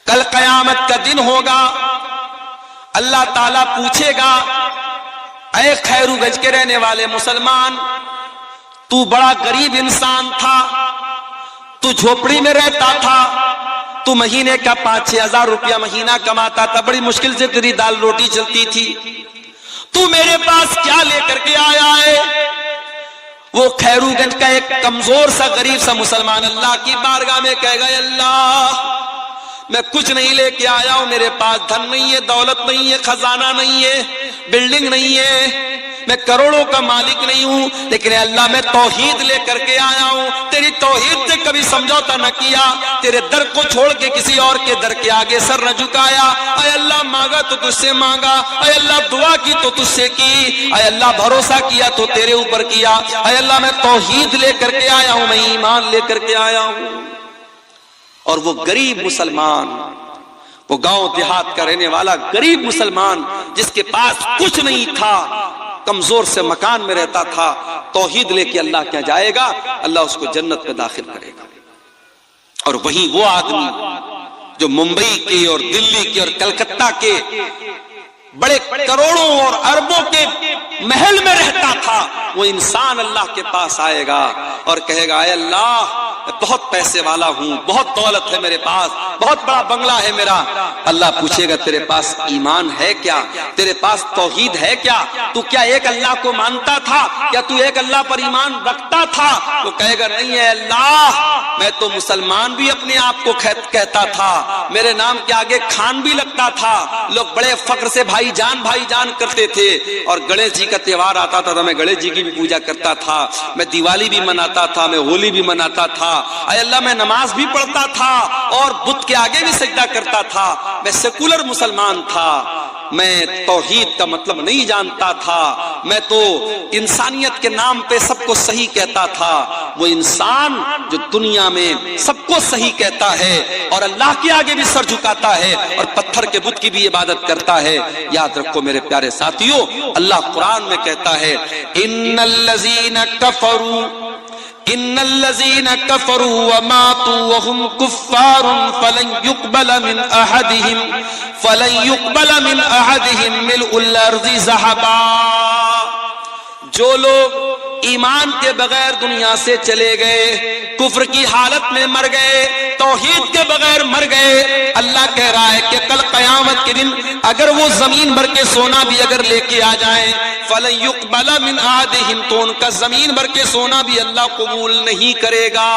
کل قیامت کا دن ہوگا، اللہ تعالیٰ پوچھے گا، اے خیرو گنج کے رہنے والے مسلمان، تو بڑا غریب انسان تھا، تو جھوپڑی میں رہتا تھا، تو مہینے کا 5-6 ہزار روپیہ مہینہ کماتا تھا، بڑی مشکل سے تیری دال روٹی چلتی تھی، تو میرے پاس کیا لے کر کے آیا ہے؟ وہ خیرو گنج کا ایک کمزور سا غریب سا مسلمان اللہ کی بارگاہ میں کہے گا، اے اللہ میں کچھ نہیں لے کے آیا ہوں، میرے پاس دھن نہیں ہے، دولت نہیں ہے، خزانہ نہیں ہے، بلڈنگ نہیں ہے، میں کروڑوں کا مالک نہیں ہوں، لیکن اے اللہ میں توحید لے کر کے آیا ہوں، تیری توحید سے کبھی سمجھوتا نہ کیا، تیرے در کو چھوڑ کے کسی اور کے در کے آگے سر نہ جھکایا، اے اللہ مانگا تو تجھ سے مانگا، اے اللہ دعا کی تو تجھ سے کی، اے اللہ بھروسہ کیا تو تیرے اوپر کیا، اے اللہ میں توحید لے کر کے آیا ہوں، میں ایمان لے کر کے آیا ہوں۔ اور وہ غریب مسلمان، وہ گاؤں دیہات کا رہنے والا غریب مسلمان جس کے پاس کچھ نہیں تھا، کمزور سے مکان میں رہتا تھا، توحید لے کے اللہ کیا جائے گا، اللہ اس کو جنت میں داخل کرے گا۔ اور وہی وہ آدمی جو ممبئی کے اور دلی کے اور کلکتہ کے بڑے کروڑوں اور اربوں کے محل میں رہتا تھا، وہ انسان اللہ کے پاس آئے گا اور کہے گا، اے اللہ میں بہت پیسے والا ہوں، بہت دولت ہے میرے پاس، بہت بڑا بنگلہ ہے میرا۔ اللہ پوچھے گا، تیرے پاس ایمان ہے کیا؟ تیرے پاس توحید ہے کیا؟ تو کیا ایک اللہ کو مانتا تھا؟ کیا تو ایک اللہ پر ایمان رکھتا تھا؟ وہ کہے گا، نہیں ہے اللہ، میں تو مسلمان بھی اپنے آپ کو کہتا تھا، میرے نام کے آگے خان بھی لگتا تھا، لوگ بڑے فخر سے بھائی جان کرتے تھے، اور گنیش جی کا تہوار آتا تھا تو میں گنیش جی کی بھی پوجا کرتا تھا، میں دیوالی بھی مناتا تھا، میں ہولی بھی مناتا تھا، اے اللہ میں نماز بھی پڑھتا تھا اور بت کے آگے بھی سجدہ کرتا تھا، میں سیکولر مسلمان تھا، میں توحید کا مطلب نہیں جانتا تھا، میں تو انسانیت کے نام پہ سب کو صحیح کہتا تھا۔ وہ انسان جو دنیا میں سب کو صحیح کہتا ہے اور اللہ کے آگے بھی سر جھکاتا ہے اور پتھر کے بت کی بھی عبادت کرتا ہے، یاد رکھو میرے پیارے ساتھیوں، اللہ قرآن میں کہتا ہے، ان الذین کفروا وماتوا وهم کفار فلن يقبل من احدهم ملء الارض ذهبا۔ جو لوگ ایمان کے بغیر دنیا سے چلے گئے، کفر کی حالت میں مر گئے، توحید کے بغیر مر گئے، اللہ کہہ رہا ہے کہ کل قیامت کے دن اگر وہ زمین بھر کے سونا بھی اگر لے کے آ جائیں، فَلَن يُقْبَلَ مِنْ أَحَدِهِمْ، تو ان کا زمین بھر کے سونا بھی اللہ قبول نہیں کرے گا۔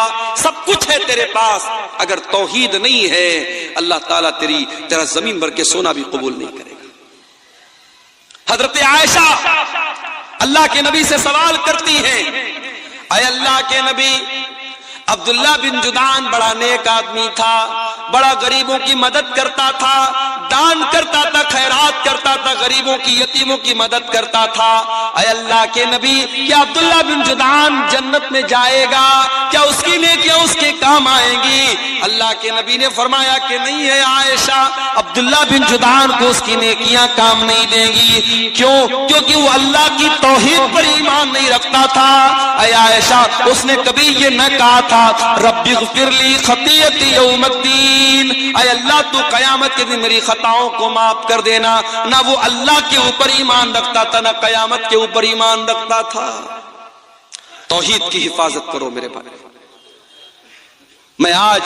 سب کچھ ہے تیرے پاس، اگر توحید نہیں ہے اللہ تعالیٰ تیرا زمین بھر کے سونا بھی قبول نہیں کرے گا۔ حضرت عائشہ اللہ کے نبی سے سوال کرتی ہیں، اے اللہ کے نبی، عبداللہ بن جدعان بڑا نیک آدمی تھا، بڑا غریبوں کی مدد کرتا تھا، دان کرتا تھا، خیرات کرتا تھا، غریبوں کی یتیموں کی مدد کرتا تھا، اے اللہ کے نبی کیا عبداللہ بن جدعان جنت میں جائے گا؟ کیا اس کی نیکیاں اس کے کام آئیں گی؟ اللہ کے نبی نے فرمایا کہ نہیں ہے عائشہ، عبداللہ بن جدعان کو اس کی نیکیاں کام نہیں دیں گی۔ کیوں؟ کیونکہ وہ اللہ کی توحید پر ایمان نہیں رکھتا تھا۔ اے عائشہ، اس نے کبھی یہ نہ کہا تھا رب اغفر لی خطیئتی یوم الدین، اے اللہ تو قیامت کے دن میری خطاؤں کو معاف کر دینا۔ نہ وہ اللہ کے اوپر ایمان رکھتا تھا، نہ قیامت کے اوپر ایمان رکھتا تھا۔ توحید کی حفاظت کرو میرے بھائی۔ میں آج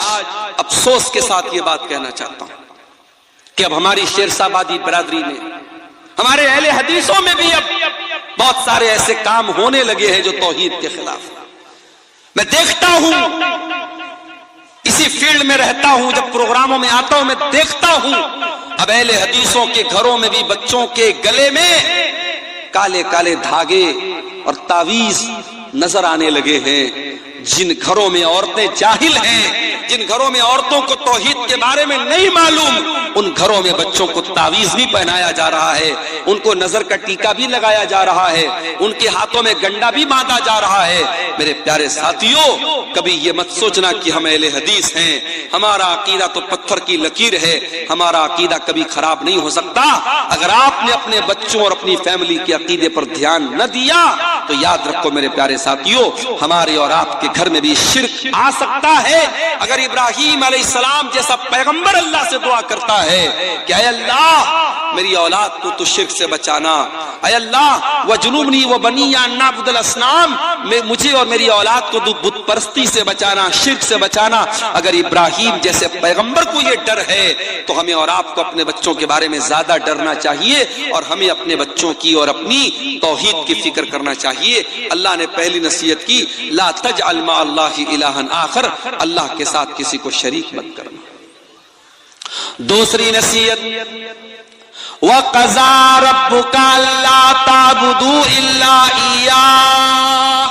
افسوس کے ساتھ یہ بات کہنا چاہتا ہوں کہ اب ہماری شیرشاہ آبادی برادری میں، ہمارے اہل حدیثوں میں بھی اب بہت سارے ایسے کام ہونے لگے ہیں جو توحید کے خلاف۔ میں دیکھتا ہوں، اسی فیلڈ میں رہتا ہوں، جب پروگراموں میں آتا ہوں میں دیکھتا ہوں اب اہل حدیثوں کے گھروں میں بھی بچوں کے گلے میں کالے کالے دھاگے اور تعویذ نظر آنے لگے ہیں۔ جن گھروں میں عورتیں جاہل ہیں، جن گھروں میں عورتوں کو توحید کے بارے میں نہیں معلوم، ان گھروں میں بچوں کو تعویذ بھی پہنایا جا رہا ہے، ان کو نظر کا ٹیکا بھی لگایا جا رہا ہے، ان کے ہاتھوں میں گنڈا بھی باندھا جا رہا ہے۔ میرے پیارے ساتھیوں، کبھی یہ مت سوچنا کہ ہم اہل حدیث ہیں، ہمارا عقیدہ تو پتھر کی لکیر ہے، ہمارا عقیدہ کبھی خراب نہیں ہو سکتا۔ اگر آپ نے اپنے بچوں اور اپنی فیملی کے عقیدے پر دھیان نہ دیا تو یاد رکھو میرے پیارے ساتھیوں، ہمارے اور آپ کے گھر میں بھی شرک آ سکتا ہے اگر ابراہیم علیہ السلام جیسا پیغمبر اللہ سے دعا کرتا ہے کہ اے اللہ میری اولاد کو تو شرک سے بچانا، اے اللہ وجنوبنی وبنی ان نعبد الاصنام، مجھے اور میری اولاد کو بت پرستی سے بچانا، شرک سے بچانا۔ اگر ابراہیم جیسے پیغمبر کو یہ ڈر ہے تو ہمیں اور آپ کو اپنے بچوں کے بارے میں زیادہ ڈرنا چاہیے، اور ہمیں اپنے بچوں کی اور اپنی توحید کی فکر کرنا چاہیے۔ اللہ نے پہلی نصیحت کی لا تجعل مع اللہ الہا آخر، اللہ کے ساتھ کسی کو شریک مت کرنا۔ دوسری نصیحت وَقَضَىٰ رَبُّكَ أَلَّا تَعْبُدُوا إِلَّا إِيَّاهُ،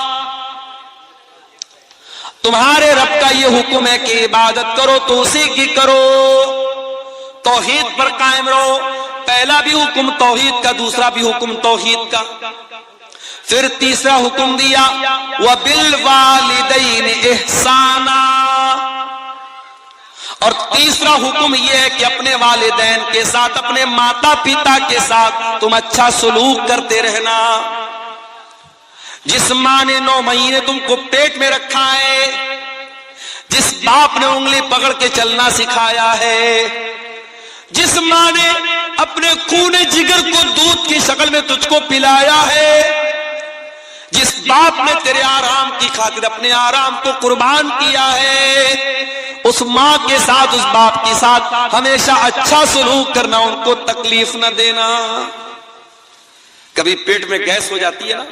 تمہارے رب کا یہ حکم ہے کہ عبادت کرو تو اسی کی کرو، توحید پر قائم رہو۔ پہلا بھی حکم توحید کا، دوسرا بھی حکم توحید کا۔ پھر تیسرا حکم دیا وَبِالْوَالِدَيْنِ إِحْسَانًا، اور تیسرا حکم یہ ہے کہ اپنے والدین کے ساتھ، اپنے ماتا پتا کے ساتھ تم اچھا سلوک کرتے رہنا۔ جس ماں نے 9 مہینے تم کو پیٹ میں رکھا ہے، جس باپ نے انگلی پکڑ کے چلنا سکھایا ہے، جس ماں نے اپنے خون جگر کو دودھ کی شکل میں تجھ کو پلایا ہے، جس باپ نے تیرے آرام کی خاطر اپنے آرام کو قربان کیا ہے، اس ماں کے ساتھ، اس باپ کے ساتھ ہمیشہ اچھا سلوک کرنا، ان کو تکلیف نہ دینا۔ کبھی پیٹ میں گیس ہو جاتی ہے نا،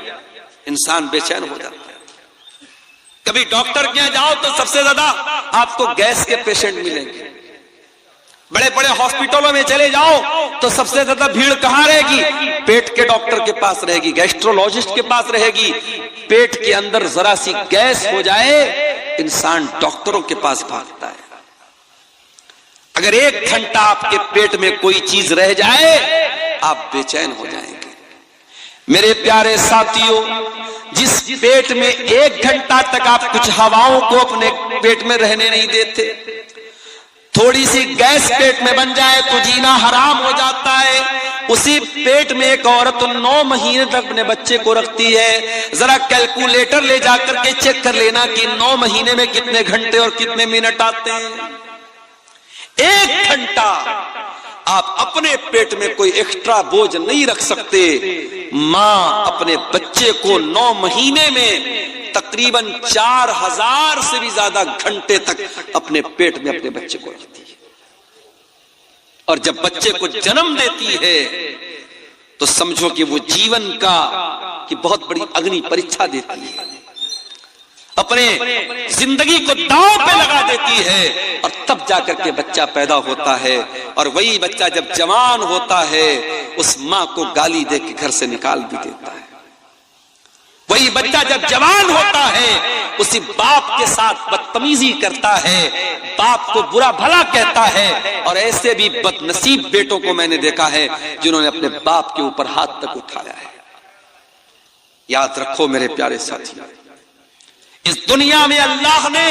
انسان بے چین ہو جاتا ہے۔ کبھی ڈاکٹر کے یہاں جاؤ تو سب سے زیادہ آپ کو گیس کے پیشنٹ ملیں گے۔ بڑے بڑے ہاسپٹلوں میں چلے جاؤ تو سب سے زیادہ بھیڑ کہاں رہے گی؟ پیٹ کے ڈاکٹر کے پاس رہے گی، گیسٹرولوجسٹ کے پاس رہے گی۔ پیٹ کے اندر ذرا سی گیس ہو جائے انسان ڈاکٹروں کے پاس بھاگتا ہے۔ اگر 1 گھنٹہ آپ کے پیٹ میں کوئی چیز رہ جائے آپ بے چین ہو جائیں گے۔ میرے پیارے ساتھیوں، جس پیٹ میں 1 گھنٹہ تک آپ کچھ ہواؤں کو اپنے پیٹ میں رہنے نہیں دیتے، تھوڑی سی گیس پیٹ میں بن جائے تو جینا حرام ہو جاتا ہے۔ اسی پیٹ میں ایک عورت 9 مہینے تک اپنے بچے کو رکھتی ہے۔ ذرا کیلکولیٹر لے جا کر کے چیک کر لینا کہ 9 مہینے میں کتنے گھنٹے اور کتنے منٹ آتے ہیں۔ 1 گھنٹہ آپ اپنے پیٹ میں کوئی ایکسٹرا بوجھ نہیں رکھ سکتے۔ ماں اپنے بچے کو 9 مہینے میں تقریباً 4000 سے بھی زیادہ گھنٹے تک اپنے پیٹ میں اپنے بچے کو رکھتی ہے، اور جب بچے کو جنم دیتی ہے تو سمجھو کہ وہ جیون کی بہت بڑی اگنی پریچھا دیتی ہے، اپنے زندگی کو داؤ پہ لگا دیتی ہے، اور تب جا کر کے بچہ پیدا ہوتا ہے۔ اور وہی بچہ جب جوان ہوتا ہے اس ماں کو گالی دے کے گھر سے نکال بھی دیتا ہے۔ وہی بچہ جب جوان ہوتا ہے اسی باپ کے ساتھ بدتمیزی کرتا ہے، باپ کو برا بھلا کہتا ہے، اور ایسے بھی بد نصیب بیٹوں کو میں نے دیکھا ہے جنہوں نے اپنے باپ کے اوپر ہاتھ تک اٹھایا ہے۔ یاد رکھو میرے پیارے ساتھی، اس دنیا میں اللہ نے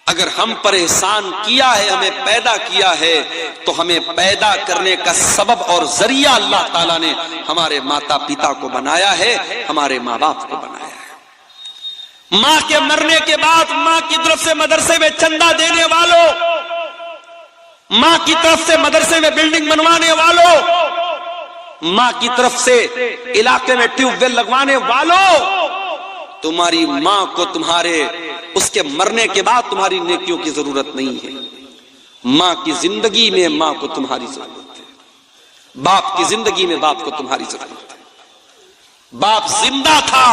اگر ہم پر احسان کیا ہے، ہمیں پیدا کیا ہے، تو ہمیں پیدا کرنے کا سبب اور ذریعہ اللہ تعالیٰ نے ہمارے ماتا پتا کو بنایا ہے، ہمارے ماں باپ کو بنایا ہے۔ ماں کے مرنے کے بعد ماں کی طرف سے مدرسے میں چندہ دینے والوں، ماں کی طرف سے مدرسے میں بلڈنگ بنوانے والوں، ماں کی طرف سے علاقے میں ٹیوب ویل لگوانے والوں، تمہاری ماں کو تمہارے اس کے مرنے کے بعد تمہاری نیکیوں کی ضرورت نہیں ہے۔ ماں کی زندگی میں ماں کو تمہاری ضرورت ہے، باپ کی زندگی میں باپ کو تمہاری ضرورت ہے۔ باپ زندہ تھا،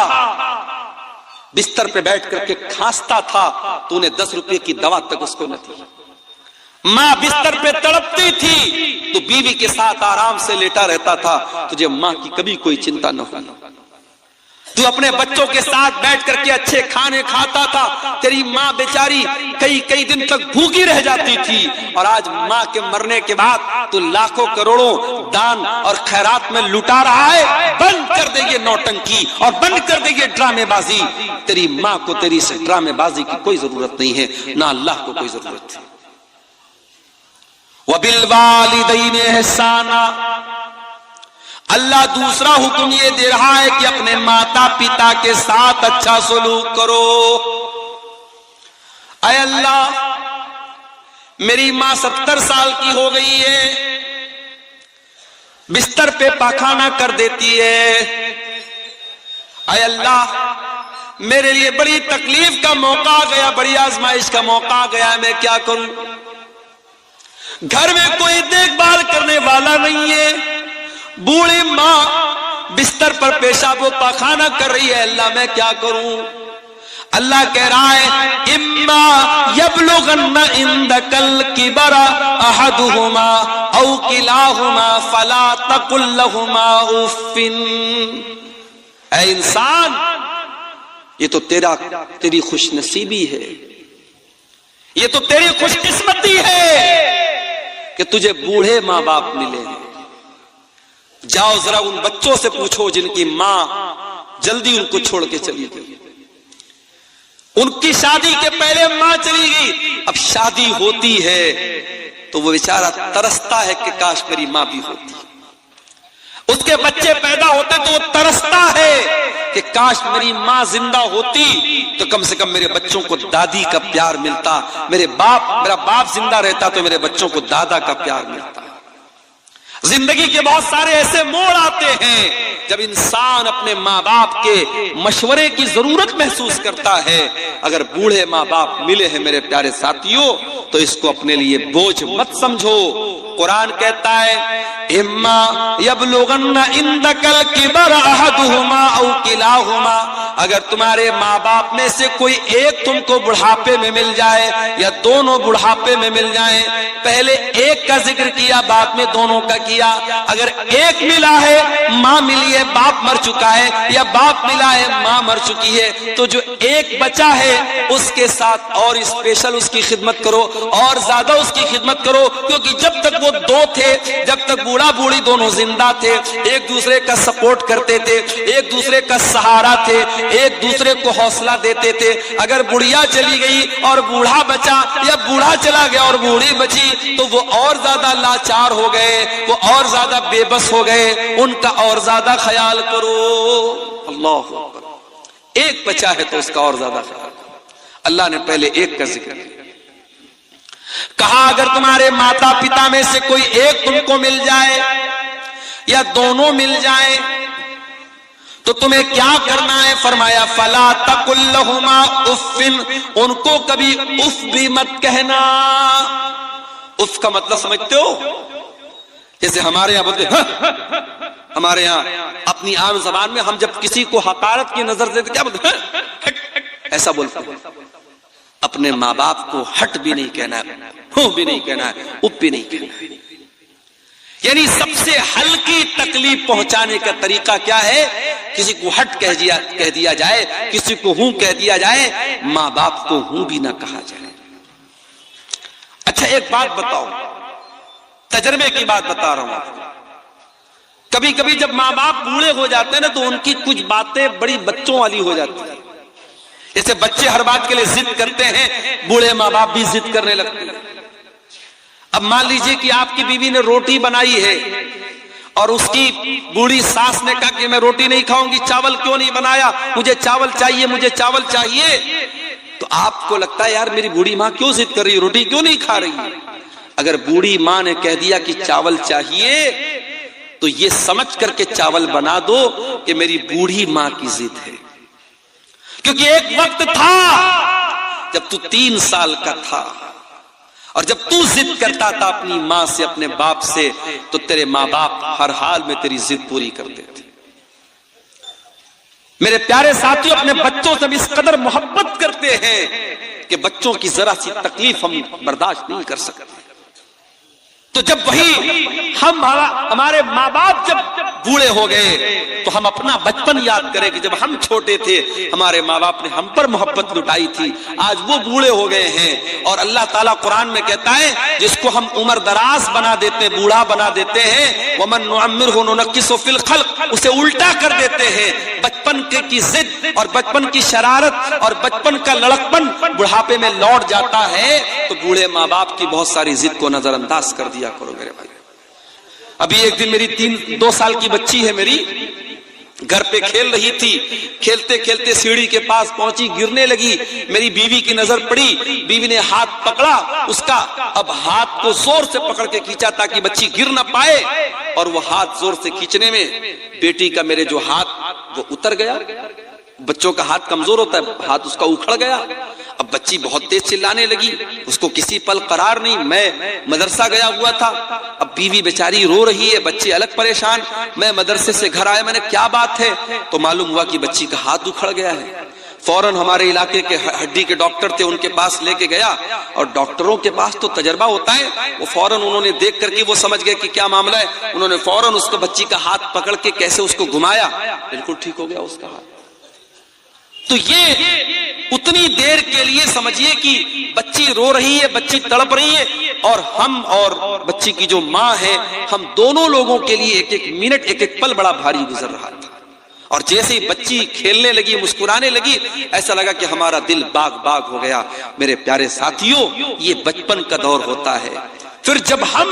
بستر پہ بیٹھ کر کے کھانستا تھا تو انہیں 10 روپے کی دوا تک اس کو نہ تھی۔ ماں بستر پہ تڑپتی تھی تو بیوی کے ساتھ آرام سے لیٹا رہتا تھا، تجھے ماں کی کبھی کوئی چنتا نہ ہوئی۔ تو اپنے بچوں کے ساتھ بیٹھ کر کے اچھے کھانے کھاتا تھا، تیری ماں بیچاری کئی دن تک بھوکی رہ جاتی تھی، اور آج ماں کے مرنے کے بعد تو لاکھوں کروڑوں دان اور خیرات میں لٹا رہا ہے۔ بند کر دے یہ نوٹنکی اور بند کر دے یہ ڈرامے بازی۔ تیری ماں کو تیری اس ڈرامے بازی کی کوئی ضرورت نہیں ہے، نہ اللہ کو کوئی ضرورت ہے۔ وَبِالْوَالِدَيْنِ إِحْسَانًا، اللہ دوسرا حکم یہ دے رہا ہے کہ اپنے ماتا پتا کے ساتھ اچھا سلوک کرو۔ اے اللہ، میری ماں 70 سال کی ہو گئی ہے، بستر پہ پاخانہ کر دیتی ہے۔ اے اللہ، میرے لیے بڑی تکلیف کا موقع آ گیا، بڑی آزمائش کا موقع آ گیا، میں کیا کروں؟ گھر میں کوئی دیکھ بھال کرنے والا نہیں ہے، بوڑھی ماں بستر پر پیشاب و پاخانہ کر رہی ہے، اللہ میں کیا کروں؟ اللہ کہہ رہا ہے اما یبلغن عندک الکبر احدہما او کلاہما فلا تقل لہما اف۔ اے انسان، یہ تو تیری خوش نصیبی ہے، یہ تو تیری خوش قسمتی ہے کہ تجھے بوڑھے ماں باپ ملے ہیں۔ جاؤ ذرا ان بچوں سے پوچھو جن کی ماں جلدی ان کو چھوڑ کے چلی گئی، ان کی شادی کے پہلے ماں چلی گئی، اب شادی ہوتی ہے تو وہ بیچارہ ترستا ہے کہ کاش میری ماں بھی ہوتی۔ اس کے بچے پیدا ہوتے تو وہ ترستا ہے کہ کاش میری ماں زندہ ہوتی تو کم سے کم میرے بچوں کو دادی کا پیار ملتا، میرا باپ زندہ رہتا تو میرے بچوں کو دادا کا پیار ملتا۔ زندگی کے بہت سارے ایسے موڑ آتے ہیں جب انسان اپنے ماں باپ کے مشورے کی ضرورت محسوس کرتا ہے۔ اگر بوڑھے ماں باپ ملے ہیں میرے پیارے ساتھیوں تو اس کو اپنے لیے بوجھ مت سمجھو۔ قرآن کہتا ہے اما یبلغن عندک الکبر احدہما او کلاہما، اگر تمہارے ماں باپ میں سے کوئی ایک تم کو بڑھاپے میں مل جائے یا دونوں بڑھاپے میں مل جائیں، پہلے ایک کا ذکر کیا بعد میں دونوں کا کیا۔ اگر ایک ملا ہے، ماں ملی ہے باپ مر چکا ہے، یا باپ ملا ہے ماں مر چکی ہے، تو جو ایک بچا ہے اس کے ساتھ اور اسپیشل اس کی خدمت کرو، اور زیادہ اس کی خدمت کرو، کیونکہ جب تک وہ دو تھے، جب تک بوڑھا بوڑھی دونوں زندہ تھے، ایک دوسرے کا سپورٹ کرتے تھے، ایک دوسرے کا سہارا تھے، ایک دوسرے کو حوصلہ دیتے تھے۔ اگر بڑھیا چلی گئی اور بوڑھا بچا، یا بوڑھا چلا گیا اور بوڑھی بچی، تو وہ اور زیادہ لاچار ہو گئے، وہ اور زیادہ بے بس ہو گئے، ان کا اور زیادہ خیال کرو۔ اللہ اکبر، ایک بچا ہے تو اس کا اور زیادہ خیال کرو۔ اللہ نے پہلے ایک کا ذکر کیا، کہا اگر تمہارے ماتا پتا میں سے کوئی ایک تم کو مل جائے یا دونوں مل جائیں تو تمہیں کیا کرنا ہے؟ فرمایا فلا تقل لہما اف، ان کو کبھی اف بھی مت کہنا۔ اف کا مطلب سمجھتے ہو؟ جیسے ہمارے یہاں بولتے ہیں، ہمارے یہاں اپنی عام زبان میں ہم جب کسی کو حقارت کی نظر سے کیا بولتے ہیں؟ ایسا بولتے ہیں۔ اپنے ماں باپ کو ہٹ بھی نہیں کہنا ہے، ہو بھی نہیں کہنا ہے، اپ بھی نہیں کہنا ہے۔ یعنی سب سے ہلکی تکلیف پہنچانے کا طریقہ کیا ہے؟ کسی کو ہٹ کہہ دیا جائے، کسی کو ہوں کہہ دیا جائے، ماں باپ کو ہوں بھی نہ کہا جائے۔ اچھا ایک بات بتاؤ، تجربے کی بات بتا رہا ہوں آپ کو۔ کبھی کبھی جب ماں باپ بوڑھے ہو جاتے ہیں نا تو ان کی کچھ باتیں بڑی بچوں والی ہو جاتی ہیں۔ جیسے بچے ہر بات کے لیے ضد کرتے ہیں، بوڑھے ماں باپ بھی ضد کرنے لگتے ہیں۔ اب مان لیجئے کہ آپ کی بیوی نے روٹی بنائی ہے اور اس کی بوڑھی ساس نے کہا کہ میں روٹی نہیں کھاؤں گی، چاول کیوں نہیں بنایا، مجھے چاول چاہیے، مجھے چاول چاہیے۔ تو آپ کو لگتا ہے یار میری بوڑھی ماں کیوں ضد کر رہی ہے، روٹی کیوں نہیں کھا رہی ہے؟ اگر بوڑھی ماں نے کہہ دیا کہ چاول چاہیے تو یہ سمجھ کر کے چاول بنا دو کہ میری بوڑھی ماں کی ضد ہے۔ کیونکہ ایک وقت تھا جب تو 3 سال کا تھا اور جب تو ضد کرتا تھا اپنی ماں سے، اپنے باپ سے، تو تیرے ماں باپ ہر حال میں تیری ضد پوری کرتے تھے۔ میرے پیارے ساتھیوں، اپنے بچوں سے بھی اس قدر محبت کرتے ہیں کہ بچوں کی ذرا سی تکلیف ہم برداشت نہیں کر سکتے۔ تو جب وہی ہمارے ماں باپ جب بوڑھے ہو گئے تو ہم اپنا بچپن یاد کریں کہ جب ہم چھوٹے تھے ہمارے ماں باپ نے ہم پر محبت لٹائی تھی، آج وہ بوڑھے ہو گئے ہیں۔ اور اللہ تعالیٰ قرآن میں کہتا ہے جس کو ہم عمر دراز بنا دیتے ہیں، بوڑھا بنا دیتے ہیں، وَمَن نُعَمِّرْهُ نُنَقِّصُ فِي الْخَلْقِ، اسے الٹا کر دیتے ہیں۔ بچپن کی ضد اور بچپن کی شرارت اور بچپن کا لڑکپن بڑھاپے میں لوٹ جاتا ہے، تو بوڑھے ماں باپ کی بہت ساری ضد کو نظر انداز کر دیا کرو میرے بھائی۔ ابھی ایک دن میری 2 سال کی بچی ہے میری، گھر پہ کھیل رہی تھی، کھیلتے کھیلتے سیڑھی کے پاس پہنچی، گرنے لگی، میری بیوی کی نظر پڑی، بیوی نے ہاتھ پکڑا اس کا، اب ہاتھ کو زور سے پکڑ کے کھینچا تاکہ بچی گر نہ پائے، اور وہ ہاتھ زور سے کھینچنے میں بیٹی کا میرے جو ہاتھ وہ اتر گیا، بچوں کا ہاتھ کمزور ہوتا ہے، ہاتھ اس کا اکھڑ گیا، اب بچی بہت تیز چلانے لگی، اس کو کسی پل قرار نہیں، میں مدرسہ گیا ہوا تھا، اب بیوی بیچاری رو رہی ہے، بچے الگ پریشان، میں مدرسے سے گھر آیا، میں نے کیا بات ہے تو معلوم ہوا کہ بچی کا ہاتھ اکھڑ گیا ہے، فوراً ہمارے علاقے کے ہڈی کے ڈاکٹر تھے، ان کے پاس لے کے گیا، اور ڈاکٹروں کے پاس تو تجربہ ہوتا ہے، وہ فوراً انہوں نے دیکھ کر کے وہ سمجھ گئے کہ کیا معاملہ ہے، انہوں نے فوراً اس کو بچی کا ہاتھ پکڑ کے کیسے اس کو گھمایا، بالکل ٹھیک ہو گیا اس کا ہاتھ۔ تو یہ اتنی دیر کے لیے سمجھیے کہ بچی رو رہی ہے، بچی تڑپ رہی ہے، اور ہم اور بچی کی جو ماں ہے، ہم دونوں لوگوں کے لیے ایک ایک منٹ ایک ایک پل بڑا بھاری گزر رہا تھا، اور جیسے ہی بچی کھیلنے لگی، مسکرانے لگی، ایسا لگا کہ ہمارا دل باغ باغ ہو گیا۔ میرے پیارے ساتھیوں، یہ بچپن کا دور ہوتا ہے، پھر جب ہم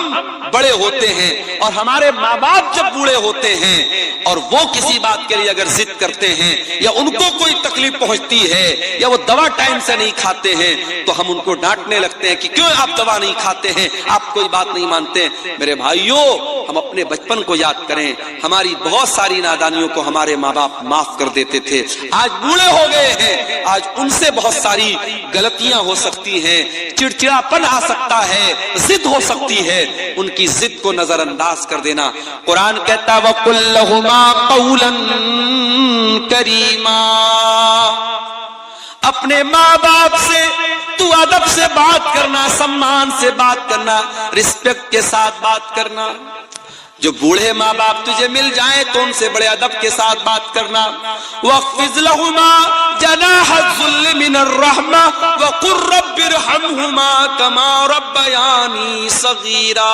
بڑے ہوتے ہیں اور ہمارے ماں باپ جب بوڑھے ہوتے ہیں اور وہ کسی بات کے لیے اگر ضد کرتے ہیں یا ان کو کوئی تکلیف پہنچتی ہے یا وہ دوا ٹائم سے نہیں کھاتے ہیں تو ہم ان کو ڈانٹنے لگتے ہیں کہ کیوں آپ دوا نہیں کھاتے ہیں، آپ کوئی بات نہیں مانتے۔ میرے بھائیوں، ہم اپنے بچپن کو یاد کریں، ہماری بہت ساری نادانیوں کو ہمارے ماں باپ معاف کر دیتے تھے، آج بوڑھے ہو گئے ہیں، آج ان سے بہت ساری غلطیاں ہو سکتی ہیں، چڑچڑاپن آ سکتا ہے، ضد ہو سکتی ہے، ان کی ضد کو نظر انداز کر دینا۔ قرآن کہتا وَقُلْ لَهُمَا قَوْلًا كَرِيمًا، اپنے ماں باپ سے تو ادب سے بات کرنا، سمان سے بات کرنا، رسپیکٹ کے ساتھ بات کرنا۔ جو بوڑھے ماں باپ تجھے مل جائیں تو ان سے بڑے ادب کے ساتھ بات کرنا۔ وَاخْفِضْ لَهُمَا جَنَاحَ الذُّلِّ مِنَ الرَّحْمَةِ وَقُلْ رَبِّ ارْحَمْهُمَا كَمَا رَبَّيَانِي صَغِيرًا۔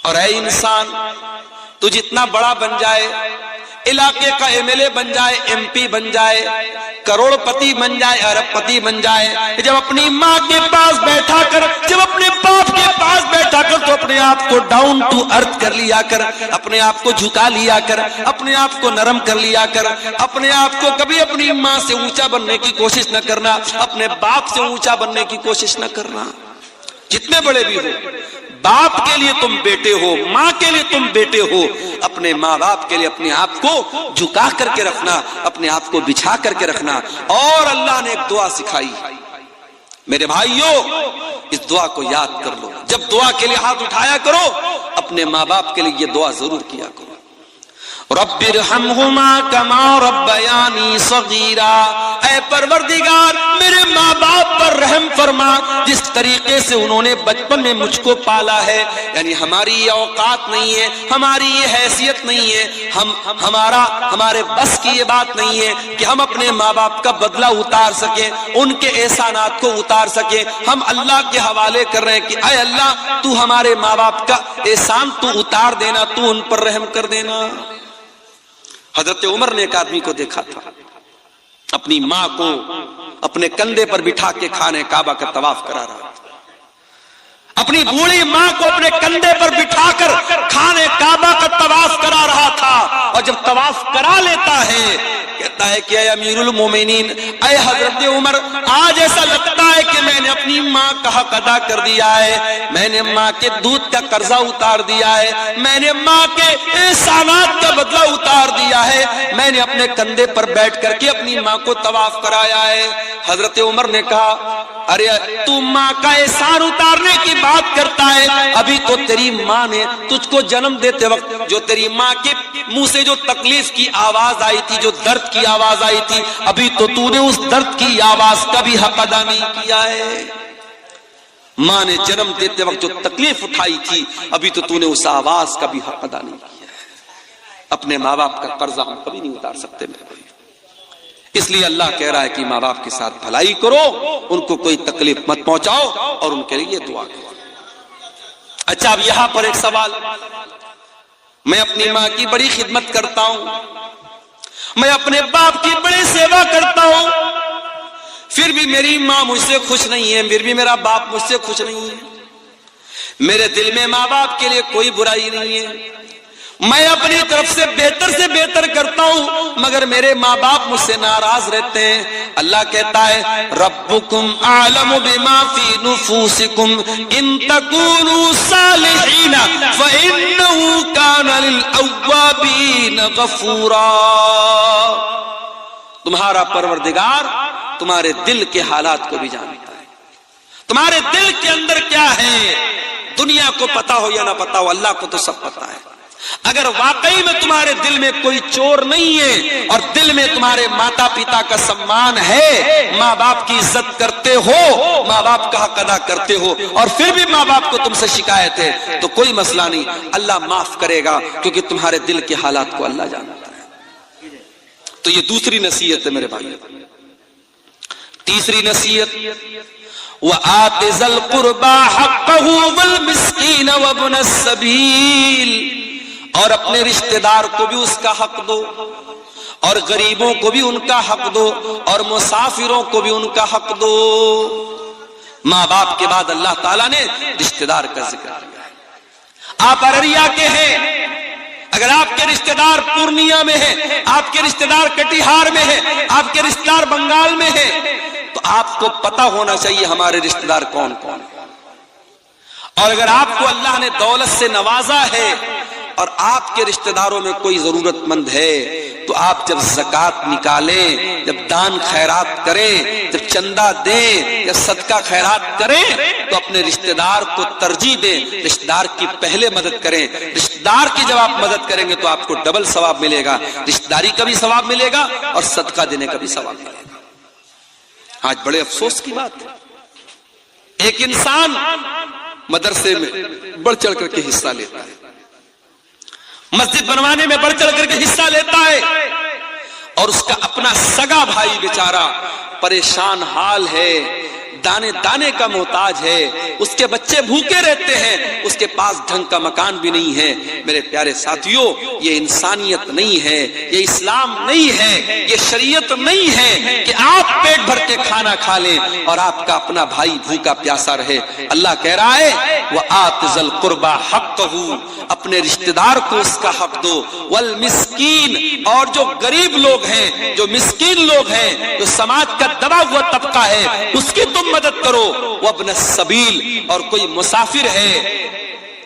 اور اے انسان، تو جتنا بڑا بن جائے، علاقے کا ایم ایل اے بن جائے، ایم پی بن جائے، کروڑ پتی بن جائے، ارب پتی بن جائے، جب اپنی ماں کے پاس بیٹھا کر، جب اپنے باپ کے پاس بیٹھا کر، تو اپنے آپ کو ڈاؤن ٹو ارتھ کر لیا کر، اپنے آپ کو جھکا لیا کر، اپنے آپ کو نرم کر لیا کر، اپنے آپ کو کبھی اپنی ماں سے اونچا بننے کی کوشش نہ کرنا، اپنے باپ سے اونچا بننے کی کوشش نہ کرنا۔ جتنے بڑے بھی ہو، باپ کے لیے تم بیٹے ہو، ماں کے لیے تم بیٹے ہو، اپنے ماں باپ کے لیے اپنے آپ کو جھکا کر کے رکھنا، اپنے آپ کو بچھا کر کے رکھنا۔ اور اللہ نے ایک دعا سکھائی، میرے بھائیوں اس دعا کو یاد کر لو، جب دعا کے لیے ہاتھ اٹھایا کرو، اپنے ماں باپ کے لیے یہ دعا ضرور کیا کرو۔ رب ارحمہما کما ربیانی صغیرا، اے پروردگار میرے ماں باپ پر رحم فرما، جس طریقے سے انہوں نے بچپن میں مجھ کو پالا ہے، یعنی ہماری یہ اوقات نہیں ہے، ہماری یہ حیثیت نہیں ہے، ہمارے بس کی یہ بات نہیں ہے کہ ہم اپنے ماں باپ کا بدلہ اتار سکیں، ان کے احسانات کو اتار سکیں۔ ہم اللہ کے حوالے کر رہے ہیں کہ اے اللہ تو ہمارے ماں باپ کا احسان تو اتار دینا، تو ان پر رحم کر دینا۔ حضرت عمر نے ایک آدمی کو دیکھا تھا، اپنی ماں کو اپنے کندھے پر بٹھا کے خانہ کعبہ کا طواف کرا رہا تھا، اپنی بوڑھی ماں کو اپنے کندھے پر بٹھا کر خانہ کعبہ کا طواف کرا رہا تھا، اور جب طواف کرا لیتا ہے کہتا ہے کہ اے امیر المومنین، اے حضرت عمر، آج ایسا لگتا ہے کہ میں نے اپنی ماں کا حق ادا کر دیا ہے، میں نے ماں کے دودھ کا قرضہ اتار دیا ہے، میں نے ماں کے احسانات کا بدلہ اتار دیا ہے، میں نے اپنے کندھے پر بیٹھ کر کے اپنی ماں کو طواف کرایا ہے۔ حضرت عمر نے کہا ارے تو ماں کا احسان اتارنے کی بات کرتا ہے، ابھی تو تیری ماں نے تجھ کو جنم دیتے وقت جو تیری ماں کے منہ سے جو تکلیف کی آواز آئی تھی، جو درد کی آواز آئی تھی، ابھی تو تو نے اس درد کی آواز کا بھی حق ادا نہیں کیا ہے۔ ماں نے جنم دیتے وقت جو تکلیف اٹھائی تھی، ابھی تو تو نے اس آواز کا بھی حق ادا نہیں کیا ہے۔ اپنے ماں باپ کا قرضہ ہم کبھی نہیں اتار سکتے میرے بھائی، اس لیے اللہ کہہ رہا ہے کہ ماں باپ کے ساتھ بھلائی کرو، ان کو کوئی تکلیف مت پہنچاؤ، اور ان کے لیے دعا کرو۔ اچھا، اب یہاں پر ایک سوال، میں اپنی ماں کی بڑی خدمت کرتا ہوں، میں اپنے باپ کی بڑی سیوا کرتا ہوں، پھر بھی میری ماں مجھ سے خوش نہیں ہے، پھر بھی میرا باپ مجھ سے خوش نہیں ہے، میرے دل میں ماں باپ کے لیے کوئی برائی نہیں ہے، میں اپنی طرف سے بہتر کرتا ہوں، مگر میرے ماں باپ مجھ سے ناراض رہتے ہیں۔ اللہ کہتا ہے ربکم اعلم بما فی نفوسکم ان تکونوا صالحین فانہ کان للأوابین غفورا۔ تمہارا پروردگار تمہارے دل کے حالات کو بھی جانتا ہے، تمہارے دل کے اندر کیا ہے، دنیا کو پتا ہو یا نہ پتا ہو، اللہ کو تو سب پتا ہے۔ اگر واقعی میں تمہارے دل میں کوئی چور نہیں ہے اور دل میں تمہارے ماتا پتا کا سمان ہے، ماں باپ کی عزت کرتے ہو، ماں باپ کا حق ادا کرتے ہو، اور پھر بھی ماں باپ کو تم سے شکایت ہے، تو کوئی مسئلہ نہیں، اللہ معاف کرے گا، کیونکہ تمہارے دل کے حالات کو اللہ جانتا ہے۔ تو یہ دوسری نصیحت ہے میرے بھائی۔ تیسری نصیحت وَآتِ ذَا الْقُرْبَى حَقَّهُ وَالْمِسْكِينَ وَابْنَ السَّبِيلِ، اور اپنے رشتہ دار کو بھی اس کا حق دو، اور غریبوں کو بھی ان کا حق دو، اور مسافروں کو بھی ان کا حق دو۔ ماں باپ کے بعد اللہ تعالیٰ نے رشتہ دار کا ذکر کیا ہے۔ آپ ارریا کے ہیں، اگر آپ کے رشتہ دار پورنیا میں ہیں، آپ کے رشتہ دار کٹیہار میں ہیں، آپ کے رشتہ دار بنگال میں ہیں، تو آپ کو پتا ہونا چاہیے ہمارے رشتہ دار کون کون ہیں۔ اور اگر آپ کو اللہ نے دولت سے نوازا ہے اور آپ کے رشتہ داروں میں کوئی ضرورت مند ہے، تو آپ جب زکوٰۃ نکالیں، جب دان خیرات کریں، جب چندہ دیں یا صدقہ خیرات کریں، تو اپنے رشتہ دار کو ترجیح دیں، رشتہ دار کی پہلے مدد کریں۔ رشتہ دار کی جب آپ مدد کریں گے تو آپ کو ڈبل ثواب ملے گا، رشتہ داری کا بھی ثواب ملے گا اور صدقہ دینے کا بھی ثواب ملے گا۔ آج بڑے افسوس کی بات ہے، ایک انسان مدرسے میں بڑھ چڑھ کر کے حصہ لیتا ہے، مسجد بنوانے میں بڑھ چڑھ کر کے حصہ لیتا ہے، اور اس کا اپنا سگا بھائی بیچارہ پریشان حال ہے، دانے دانے کا محتاج ہے، اس کے بچے بھوکے رہتے ہیں، اس کے پاس ڈھنگ کا مکان بھی نہیں ہے۔ میرے پیارے ساتھیوں، یہ انسانیت نہیں ہے، یہ اسلام نہیں ہے، یہ شریعت نہیں ہے کہ آپ پیٹ بھر کے کھانا کھا لیں اور آپ کا اپنا بھائی بھوکا پیاسا رہے۔ اللہ کہہ رہا ہے وَآتِ ذَا الْقُرْبَى حَقَّهُ، اپنے رشتہ دار کو اس کا حق دو، والمسکین، اور جو غریب لوگ ہیں، جو مسکین لوگ ہیں، جو سماج کا دبا ہوا طبقہ ہے، اس کی تم مدد کرو، وابن السبیل، اور کوئی مسافر ہے،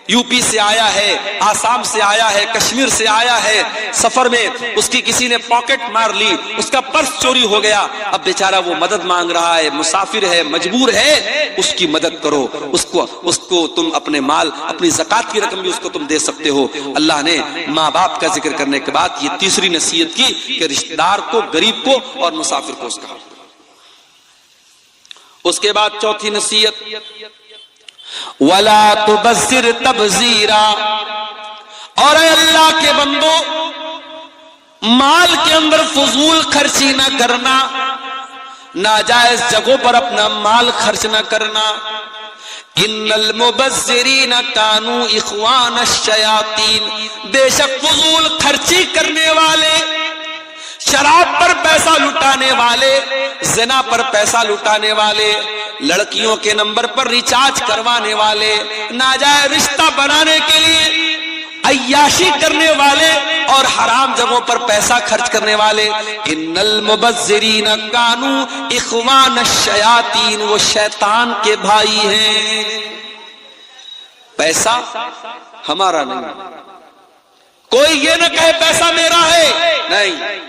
یو پی سے آیا ہے، آسام سے آیا ہے، کشمیر سے آیا ہے، سفر میں اس کی کسی نے پاکٹ مار لی، اس کا پرس چوری ہو گیا، اب بیچارہ وہ مدد مانگ رہا ہے، مسافر ہے، مجبور ہے، اس کی مدد کرو، اس کو تم اپنے مال، اپنی زکوٰۃ کی رقم بھی اس کو تم دے سکتے ہو۔ اللہ نے ماں باپ کا ذکر کرنے کے بعد یہ تیسری نصیحت کی کہ رشتہ دار کو، غریب کو اور مسافر کو اس کا حق دو۔ اس کے بعد چوتھی نصیحت وَلَا تُبَذِّرْ تَبْذِيرًا، اور اے اللہ کے بندو، مال کے اندر فضول خرچی نہ کرنا، ناجائز جگہوں پر اپنا مال خرچ نہ کرنا۔ ان المبذرین کانوا اخوان الشیاطین، بے شک فضول خرچی کرنے والے، شراب پر پیسہ لٹانے والے، زنا پر پیسہ لٹانے والے، لڑکیوں کے نمبر پر ریچارج کروانے والے، ناجائز رشتہ بنانے کے لیے عیاشی کرنے والے اور حرام جگہوں پر پیسہ خرچ کرنے والے، ان المبذرین کانوا اخوان الشیاطین، وہ شیطان کے بھائی ہیں۔ پیسہ ہمارا نہیں، کوئی یہ نہ کہے پیسہ میرا ہے، نہیں،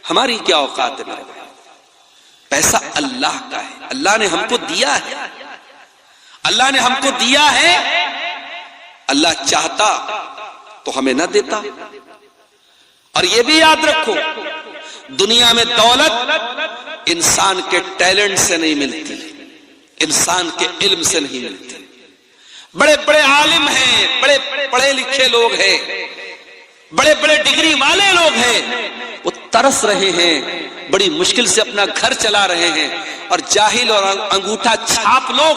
ہماری کیا اوقات ہے میرے بھائی، پیسہ اللہ کا ہے، اللہ نے ہم کو دیا ہے، اللہ نے ہم کو دیا ہے، اللہ چاہتا تو ہمیں نہ دیتا۔ اور یہ بھی یاد رکھو، دنیا میں دولت انسان کے ٹیلنٹ سے نہیں ملتی، انسان کے علم سے نہیں ملتی۔ بڑے بڑے عالم ہیں، بڑے پڑھے لکھے لوگ ہیں، بڑے بڑے ڈگری والے لوگ ہیں، وہ ترس رہے ہیں، بڑی مشکل سے اپنا گھر چلا رہے ہیں، اور جاہل اور انگوٹھا چھاپ لوگ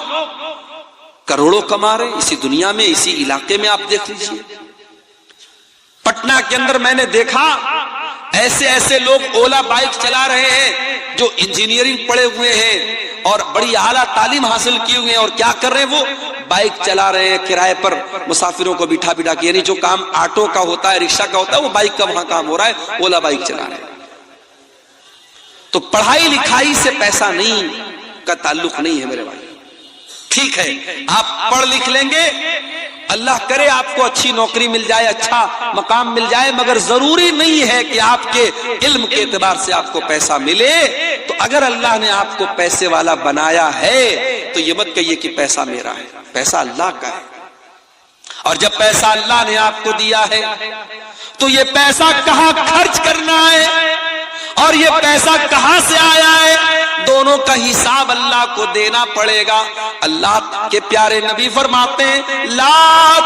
کروڑوں کما رہے اسی دنیا میں، اسی علاقے میں۔ آپ دیکھ لیجئے، پٹنہ کے اندر میں نے دیکھا ایسے ایسے لوگ اولا بائک چلا رہے ہیں جو انجینئرنگ پڑھے ہوئے ہیں اور بڑی اعلیٰ تعلیم حاصل کیے ہوئے ہیں، اور کیا کر رہے ہیں؟ وہ بائک چلا رہے ہیں کرائے پر مسافروں کو بٹھا بٹھا کے، یعنی جو کام آٹو کا ہوتا ہے، رکشہ کا ہوتا ہے، وہ بائک کا وہاں کام ہو رہا ہے، اولا بائک چلا رہے ہیں۔ تو پڑھائی لکھائی سے پیسہ نہیں کا تعلق نہیں ہے میرے بھائی۔ ٹھیک ہے آپ پڑھ لکھ لیں گے، اللہ کرے آپ کو اچھی نوکری مل جائے، اچھا مقام مل جائے، مگر ضروری نہیں ہے کہ آپ کے علم کے اعتبار سے آپ کو پیسہ ملے۔ تو اگر اللہ نے آپ کو پیسے والا بنایا ہے تو یہ مت کہیے کہ پیسہ میرا ہے، پیسہ اللہ کا ہے۔ اور جب پیسہ اللہ نے آپ کو دیا ہے تو یہ پیسہ کہاں خرچ کرنا ہے اور یہ پیسہ کہاں سے آیا ہے، دونوں کا حساب اللہ کو دینا پڑے گا۔ اللہ کے پیارے نبی فرماتے ہیں لا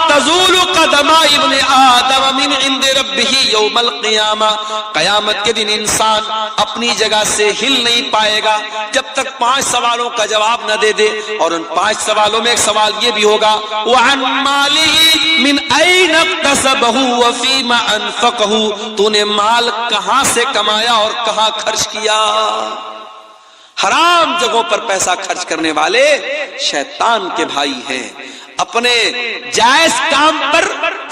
تزول قدم ابن آدم من عند ربہ یوم القیامہ، قیامت کے دن انسان اپنی جگہ سے ہل نہیں پائے گا جب تک 5 سوالوں کا جواب نہ دے دے، اور ان 5 سوالوں میں ایک سوال یہ بھی ہوگا وعن مالہ من این اکتسبہ وفیما انفقہ، تو نے مال کہاں سے کمایا اور کہاں خرچ کیا۔ حرام جگہوں پر پیسہ خرچ کرنے والے شیطان کے بھائی ہیں۔ اپنے جائز کام پر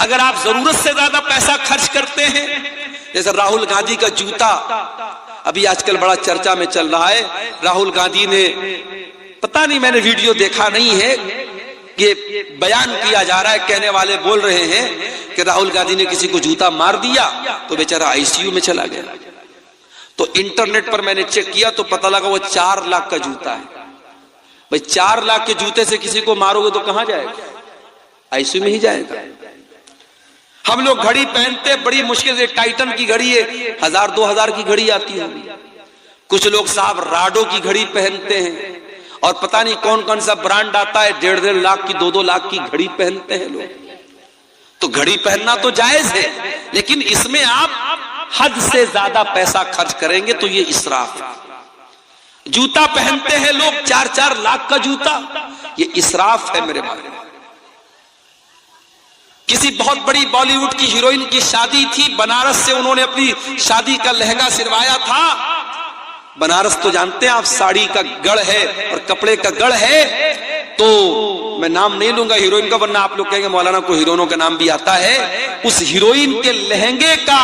اگر آپ ضرورت سے زیادہ پیسہ خرچ کرتے ہیں، جیسے راہل گاندھی کا جوتا ابھی آج کل بڑا چرچا میں چل رہا ہے، راہل گاندھی نے پتہ نہیں، میں نے ویڈیو دیکھا نہیں ہے، یہ بیان کیا جا رہا ہے، کہنے والے بول رہے ہیں کہ راہل گاندھی نے کسی کو جوتا مار دیا تو بیچارہ آئی سی یو میں چلا گیا۔ تو انٹرنیٹ پر میں نے چیک کیا تو پتہ لگا وہ 4 لاکھ کا جوتا ہے۔ بھئی 4 لاکھ کے جوتے سے کسی کو مارو گے تو کہاں جائے گا؟ آئی سی یو میں ہی جائے گا۔ ہم لوگ گھڑی پہنتے بڑی مشکل سے، ٹائٹن کی گھڑی ہے 1000-2000 کی گھڑی آتی ہے، کچھ لوگ صاحب راڈو کی گھڑی پہنتے ہیں، اور پتہ نہیں کون کون سا برانڈ آتا ہے، 1.5 لاکھ کی 2-2 لاکھ کی گھڑی پہنتے ہیں لوگ۔ تو گھڑی پہننا تو جائز ہے، لیکن اس میں آپ حد سے زیادہ پیسہ خرچ کریں گے تو یہ اسراف ہے۔ جوتا پہنتے ہیں لوگ 4-4 لاکھ کا جوتا، یہ اسراف ہے میرے بھائی۔ کسی بہت بڑی بالی ووڈ کی ہیروئن کی شادی تھی، بنارس سے انہوں نے اپنی شادی کا لہنگا سلوایا تھا۔ بنارس تو جانتے ہیں آپ، ساڑی کا گڑھ ہے اور کپڑے کا گڑھ ہے، تو میں نام نہیں لوں گا ہیروئن کا ورنہ آپ لوگ کہیں گے مولانا کو ہیروئنوں کا نام بھی آتا ہے۔ اس ہیروئن کے لہنگے کا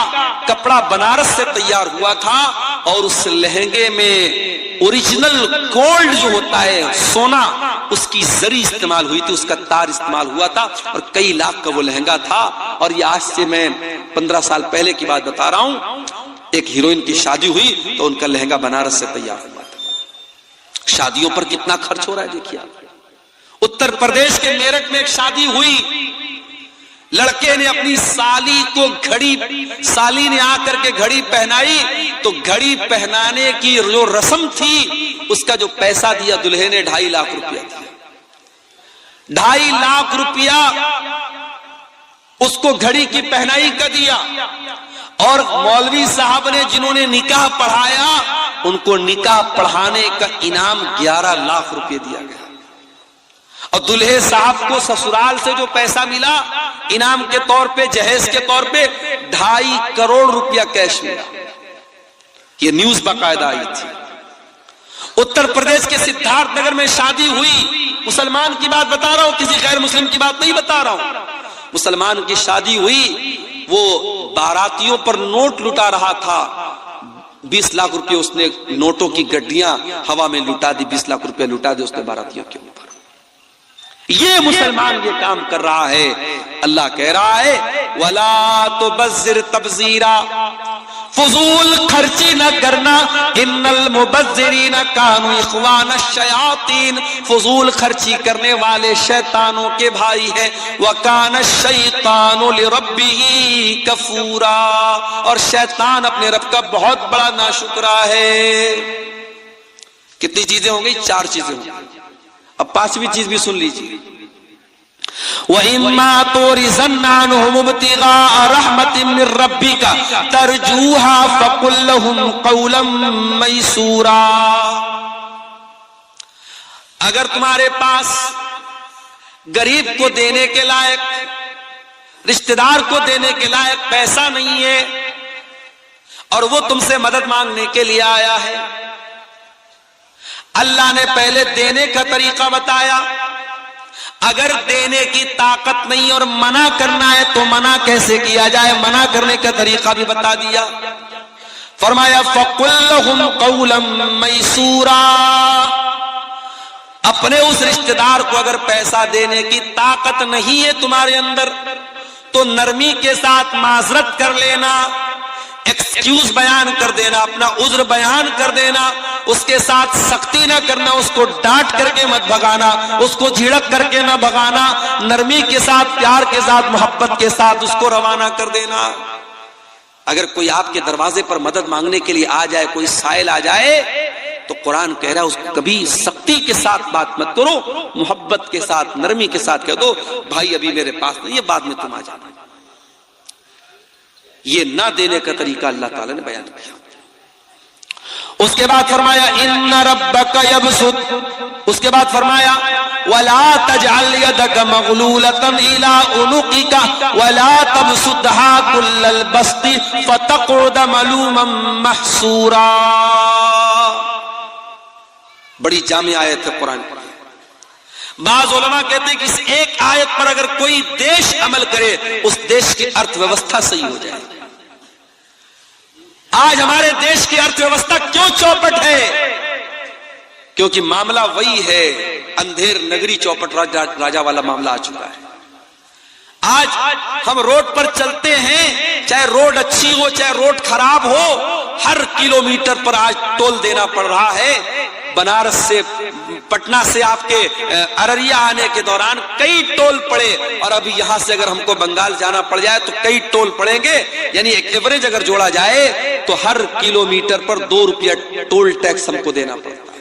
کپڑا بنارس سے تیار ہوا تھا، اور اس لہنگے میں اوریجنل گولڈ جو ہوتا ہے سونا، اس کی زری استعمال ہوئی تھی، اس کا تار استعمال ہوا تھا، اور کئی لاکھ کا وہ لہنگا تھا۔ اور یہ آج سے میں 15 سال پہلے کی بات بتا رہا ہوں، ایک ہیروئن کی شادی ہوئی تو ان کا لہنگا بنارس سے تیار ہوا تھا۔ شادیوں پر کتنا خرچ ہو رہا ہے دیکھیے آپ۔ اتر پردیش کے میرٹھ میں ایک شادی ہوئی، لڑکے نے اپنی سالی کو سالی نے آ کر کے گھڑی پہنائی، تو گھڑی پہنانے کی جو رسم تھی اس کا جو پیسہ دیا دلہے نے 2.5 لاکھ روپیہ دیا۔ 2.5 لاکھ روپیہ اس کو گھڑی کی پہنائی کا دیا، اور مولوی صاحب نے جنہوں نے نکاح پڑھایا ان کو نکاح پڑھانے کا انعام 11 لاکھ روپے دیا گیا، اور دلہے صاحب کو سسرال سے جو پیسہ ملا انعام کے طور پہ، جہیز کے طور پہ 2.5 کروڑ روپیہ کیش ملا۔ یہ نیوز باقاعدہ آئی تھی۔ اتر پردیش کے سدھارتھ نگر میں شادی ہوئی، مسلمان کی بات بتا رہا ہوں، کسی غیر مسلم کی بات نہیں بتا رہا ہوں، مسلمان کی شادی ہوئی، وہ باراتیوں پر نوٹ لٹا رہا تھا، 20 لاکھ روپے اس نے نوٹوں کی گڈیاں ہوا میں لٹا دی، 20 لاکھ روپے لٹا دی اس نے باراتیوں کے اوپر۔ یہ مسلمان یہ کام کر رہا ہے۔ اللہ کہہ رہا ہے وَلَا تُبَذِّرْ تَبْذِيرًا، فضول خرچی نہ کرنا، ان المبذرین کانوا اخوان الشیاطین، فضول خرچی کرنے والے شیطانوں کے بھائی ہیں، وکان الشیطان لربہ کفورا، اور شیطان اپنے رب کا بہت بڑا ناشکرا ہے۔ کتنی چیزیں ہوں گی؟ 4 چیزیں ہوں گی۔ اب 5ویں چیز بھی سن لیجیے، وَإِمَّا تُعْرِضَنَّ عَنْهُمُ ابْتِغَاءَ رَحْمَةٍ مِّن رَّبِّكَ تَرْجُوهَا فَقُل لَّهُمْ قَوْلًا مَّيْسُورًا، اگر تمہارے پاس غریب کو دینے کے لائق، رشتہ دار کو دینے کے لائق پیسہ نہیں ہے، اور وہ تم سے مدد مانگنے کے لیے آیا ہے۔ اللہ نے پہلے دینے کا طریقہ بتایا، اگر دینے کی طاقت نہیں اور منع کرنا ہے تو منع کیسے کیا جائے، منع کرنے کا طریقہ بھی بتا دیا۔ فرمایا فَقُلْ لَهُمْ قَوْلًا مَيْسُورًا، اپنے اس رشتہ دار کو اگر پیسہ دینے کی طاقت نہیں ہے تمہارے اندر تو نرمی کے ساتھ معذرت کر لینا، ایکسکیوز بیان کر دینا، اپنا عذر بیان کر دینا، اس کے ساتھ سختی نہ کرنا، اس کو ڈانٹ کر کے مت بھگانا، اس کو جھڑک کر کے نہ بھگانا، نرمی کے ساتھ، پیار کے ساتھ، محبت کے ساتھ اس کو روانہ کر دینا۔ اگر کوئی آپ کے دروازے پر مدد مانگنے کے لیے آ جائے، کوئی سائل آ جائے تو قرآن کہہ رہا ہے اس کو کبھی سختی کے ساتھ بات مت کرو، محبت کے ساتھ، نرمی کے ساتھ کہہ دو بھائی ابھی میرے پاس نہیں ہے، بعد میں تم آ جانا۔ یہ نہ دینے کا طریقہ اللہ تعالیٰ نے بیان کیا۔ اس کے بعد فرمایا ان ربک یبسط، اس کے بعد فرمایا ولا تجعل يدك مغلولة الى عنقك ولا تبسطها كل البسط فتقعد ملوما محسورا۔ بڑی جامع آیت ہے قرآن کی۔ بعض علماء کہتے ہیں کہ اس ایک آیت پر اگر کوئی دیش عمل کرے اس دیش کی ارتھ ویوستھا صحیح ہو جائے۔ آج ہمارے دیش کی ارتھ ویوستھا کیوں چوپٹ ہے؟ کیونکہ معاملہ وہی ہے، اندھیر نگری چوپٹ راجا والا معاملہ آ چکا ہے۔ آج ہم روڈ پر چلتے ہیں، چاہے روڈ اچھی ہو چاہے روڈ خراب ہو، ہر کلومیٹر پر آج ٹول دینا پڑ رہا ہے۔ بنارس سے، پٹنہ سے آپ کے ارریہ آنے کے دوران کئی ٹول پڑے، اور ابھی یہاں سے اگر ہم کو بنگال جانا پڑ جائے تو کئی ٹول پڑیں گے، یعنی ایک ایوریج اگر جوڑا جائے تو ہر کلومیٹر پر 2 روپیہ ٹول ٹیکس ہم کو دینا پڑتا ہے۔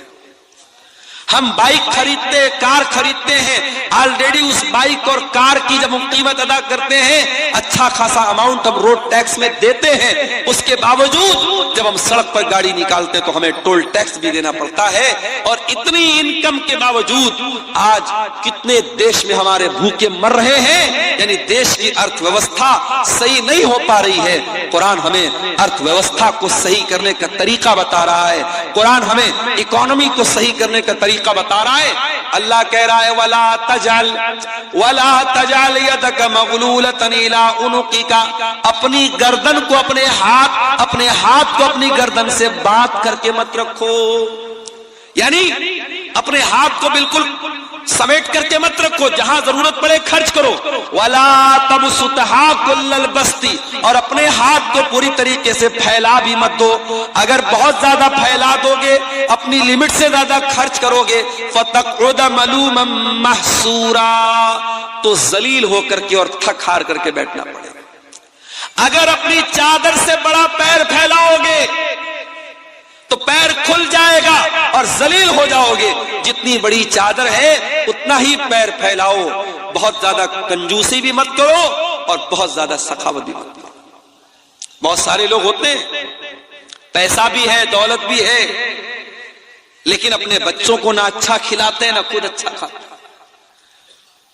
ہم بائک خریدتے، کار خریدتے ہیں، آلریڈی اس بائک اور کار کی جب ہم قیمت ادا کرتے ہیں اچھا خاصا اماؤنٹ ہم روڈ ٹیکس میں دیتے ہیں، اس کے باوجود جب ہم سڑک پر گاڑی نکالتے تو ہمیں ٹول ٹیکس بھی دینا پڑتا ہے۔ اور اتنی انکم کے باوجود آج کتنے دیش میں ہمارے بھوکے مر رہے ہیں، یعنی دیش کی ارتھ ویوستھا صحیح نہیں ہو پا رہی ہے۔ قرآن ہمیں ارتھ ویوستھا کو صحیح کرنے کا طریقہ بتا رہا ہے، قرآن ہمیں اکانومی کو صحیح کرنے کا طریقہ بتا رہا ہے۔ اللہ کہہ رہا ہے وَلَا تَجْعَلْ يَدَكَ مَغْلُولَةً إِلَىٰ عُنُقِكَ، اپنی گردن کو، اپنے ہاتھ کو اپنی گردن سے باندھ کر کے مت رکھو، یعنی اپنے ہاتھ کو بالکل سمیٹ کر کے مت رکھو، جہاں ضرورت پڑے خرچ کرو۔ وَلَا تَبْسُطْهَا كُلَّ الْبَسْطِ، اور اپنے ہاتھ کو پوری طریقے سے پھیلا بھی مت دو۔ اگر بہت زیادہ پھیلا دو گے، اپنی لمٹ سے زیادہ خرچ کرو گے، فَتَقْعُدَ مَلُومًا مَحْسُورًا، تو ذلیل ہو کر کے اور تھک ہار کر کے بیٹھنا پڑے گا۔ اگر اپنی چادر سے بڑا پیر پھیلاؤ گے تو پیر کھل جائے گا اور ذلیل ہو جاؤ گے۔ جتنی بڑی چادر ہے اتنا ہی پیر پھیلاؤ، بہت زیادہ کنجوسی بھی مت کرو اور بہت زیادہ سخاوت بھی مت کرو۔ بہت سارے لوگ ہوتے ہیں، پیسہ بھی ہے، دولت بھی ہے، لیکن اپنے بچوں کو نہ اچھا کھلاتے ہیں نہ خود اچھا کھاتے ہیں۔